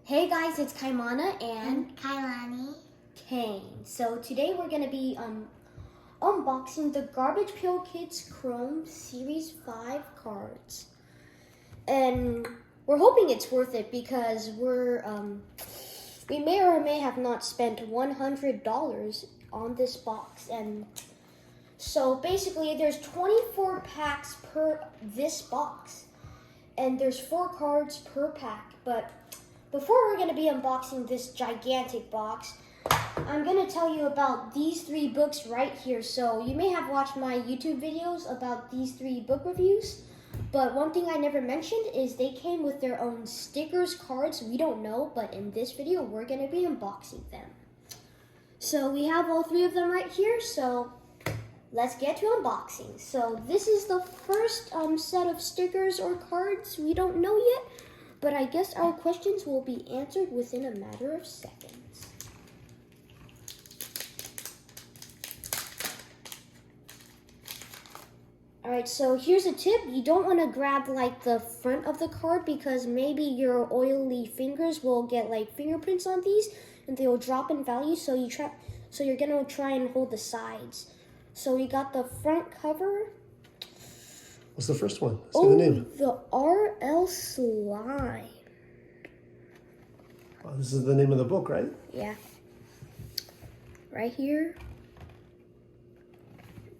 Hey guys, it's Kaimana and Kailani. Kane. So today we're going to be unboxing the Garbage Pail Kids Chrome Series 5 cards. And we're hoping it's worth it because we may or may have not spent $100 on this box. And so basically there's 24 packs per this box. And there's 4 cards per pack, but before we're going to be unboxing this gigantic box, I'm going to tell you about these 3 books right here. So you may have watched my YouTube videos about these 3 book reviews, but one thing I never mentioned is they came with their own stickers, cards, we don't know, but in this video we're going to be unboxing them. So we have all 3 of them right here, so let's get to unboxing. So this is the first set of stickers or cards, we don't know yet. But I guess our questions will be answered within a matter of seconds. Alright, so here's a tip. You don't want to grab like the front of the card because maybe your oily fingers will get like fingerprints on these and they will drop in value. So you're gonna try and hold the sides. So we got the front cover. What's the first one? Say the name. The RL Slime. Oh, this is the name of the book, right? Yeah. Right here.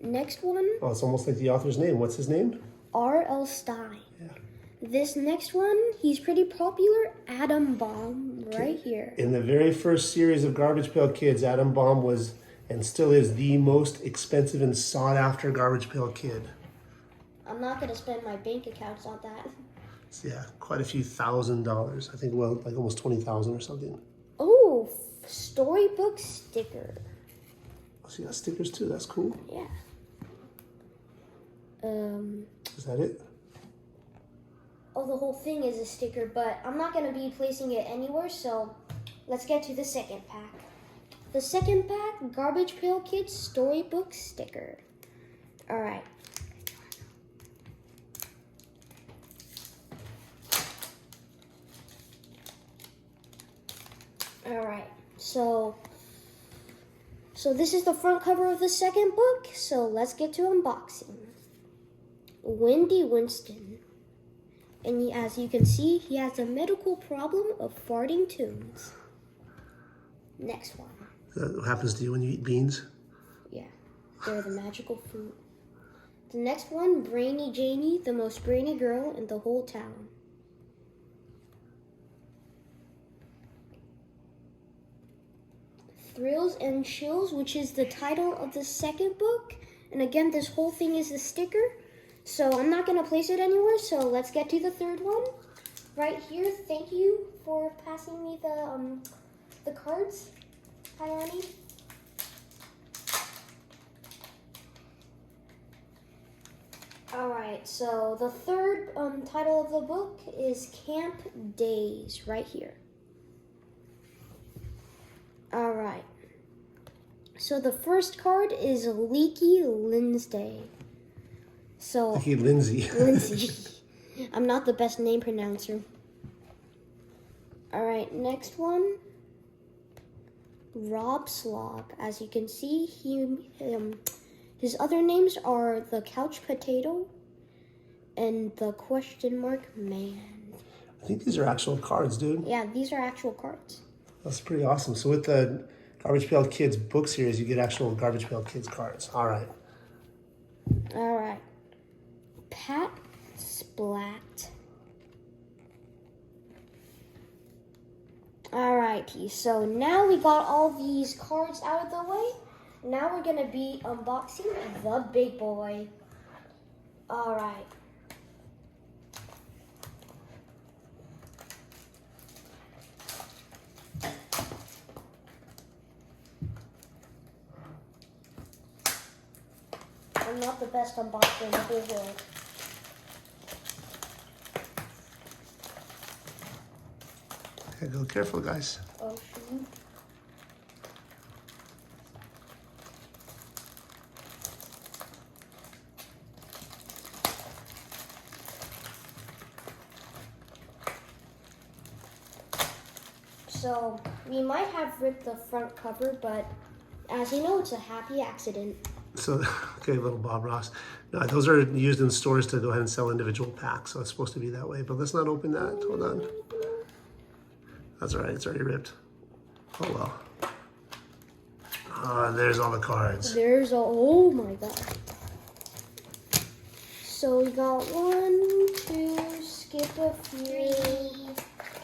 Next one. Oh, it's almost like the author's name. What's his name? RL Stein. Yeah. This next one, he's pretty popular. Atom Bomb, right here. In the very first series of Garbage Pail Kids, Atom Bomb was and still is the most expensive and sought after Garbage Pail Kid. I'm not going to spend my bank accounts on that. So yeah, quite a few $1,000s. I think, well, like almost 20,000 or something. Oh, storybook sticker. Oh, so you got stickers too. That's cool. Yeah. Is that it? Oh, the whole thing is a sticker, but I'm not going to be placing it anywhere, so let's get to the second pack. The second pack, Garbage Pail Kids storybook sticker. All right. Alright, so this is the front cover of the second book, so let's get to unboxing. Wendy Winston. And as you can see, he has a medical problem of farting tunes. Next one. Is that what happens to you when you eat beans? Yeah, they're the magical fruit. The next one, Brainy Janie, the most brainy girl in the whole town. Thrills and Chills, which is the title of the second book. And again, this whole thing is a sticker. So I'm not going to place it anywhere. So let's get to the third one. Right here. Thank you for passing me the cards. Hi, Annie. Alright, so the third title of the book is Camp Days, right here. Alright, so the first card is Leaky Lindsay. So Leaky Lindsay. Lindsay. I'm not the best name pronouncer. Alright, next one. Rob Slob. As you can see, his other names are the Couch Potato and the Question Mark Man. I think these are actual cards, dude. Yeah, these are actual cards. That's pretty awesome. So with the Garbage Pail Kids book series, you get actual Garbage Pail Kids cards. All right. All right. Pat Splat. Alrighty, so now we got all these cards out of the way. Now we're going to be unboxing the big boy. Alright. I'm not the best unboxer in the whole world. Okay, go careful, guys. Oh, shoot. So we might have ripped the front cover, but as you know, it's a happy accident. So, okay, little Bob Ross. No, those are used in stores to go ahead and sell individual packs, so it's supposed to be that way. But let's not open that. Hold on. That's all right. It's already ripped. Oh well. There's all the cards. There's a, oh my god. So we got 1, 2, skip a few,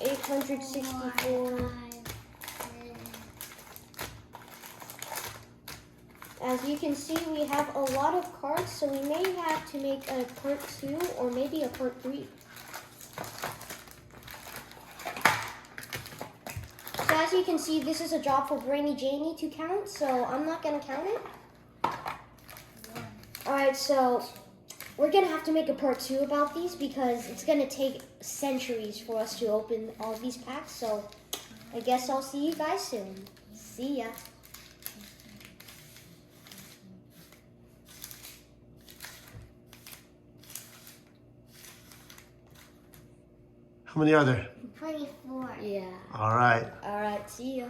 864. As you can see, we have a lot of cards, so we may have to make a part 2 or maybe a part 3. So as you can see, this is a job for Brainy Janie to count, so I'm not going to count it. Alright, so we're going to have to make a part 2 about these because it's going to take centuries for us to open all these packs, so I guess I'll see you guys soon. See ya. How many are there? 24. Yeah. All right. Alright, see ya.